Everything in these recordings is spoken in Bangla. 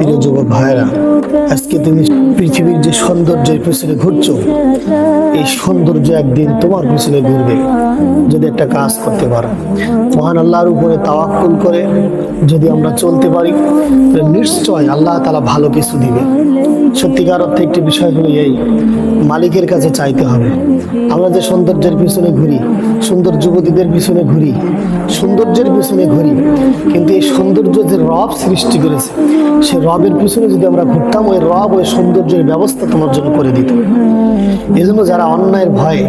প্রিয় যুবক ভাইরা, আজকে তুমি পৃথিবীর যে সৌন্দর্যের পিছনে ঘুরছো, এই সৌন্দর্য একদিন তোমার পিছনে ঘুরবে যদি একটা কাজ করতে পারো। মহান আল্লাহর উপরে তাওয়াক্কুল করে যদি আমরা চলতে পারি, নিশ্চয় আল্লাহ তাআলা ভালো কিছু দিবে। সত্যিকার অর্থে একটি বিষয় হলো এই, মালিকের কাছে চাইতে হবে। আমরা যে সৌন্দর্যের পিছনে ঘুরি, সুন্দর যুবতীদের পিছনে ঘুরি, সৌন্দর্যের পিছনে ঘুরি, কিন্তু এই সৌন্দর্য যে রব সৃষ্টি করেছে, সে রবের পিছনে যদি আমরা ঘুরতাম, ওই রব ওই সৌন্দর্যের ব্যবস্থা তোমার জন্য করে দিত। এই জন্য যারা অন্যায়ের ভয়ে,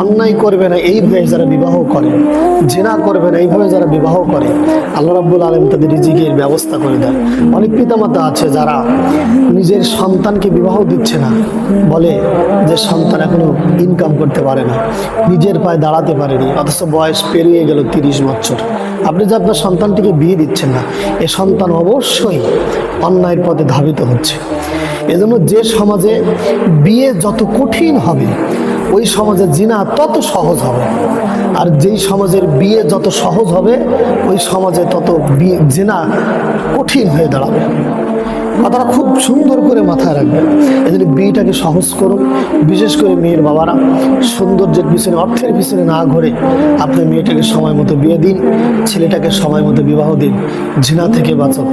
অন্যায় করবে না এই ভয়ে যারা বিবাহ করে, জিনা করবে না এইভাবে যারা বিবাহ করে, আল্লাহ রাব্বুল আলামিন তাদের রিজিকের ব্যবস্থা করে দেয়। অনেক পিতামাতা আছে যারা নিজের সন্তানকে বিবাহ দিচ্ছে না, বলে যে সন্তান এখনো ইনকাম করতে পারে না, নিজের পায়ে দাঁড়াতে পারেনি, অথচ বয়স পেরিয়ে গেল 30 বছর। আপনি যে আপনার সন্তানটিকে বিয়ে দিচ্ছেন না, এ সন্তান অবশ্যই অন্যায়ের পথে ধাবিত হচ্ছে। এজন্য যে সমাজে বিয়ে যত কঠিন হবে, ওই সমাজে জিনা তত সহজ হবে। আর যেই সমাজের বিয়ে যত সহজ হবে, ওই সমাজে তত জিনা কঠিন হয়ে দাঁড়াবে। কথাটা খুব সুন্দর করে মাথায় রাখবেন। এই জন্য বিয়েটাকে সহজ করুন। বিশেষ করে মেয়ের বাবারা সৌন্দর্যের পিছনে, অর্থের পিছনে না ঘুরে আপনি মেয়েটাকে সময় মতো বিয়ে দিন, ছেলেটাকে সময় মতো বিবাহ দিন, জিনা থেকে বাঁচুন।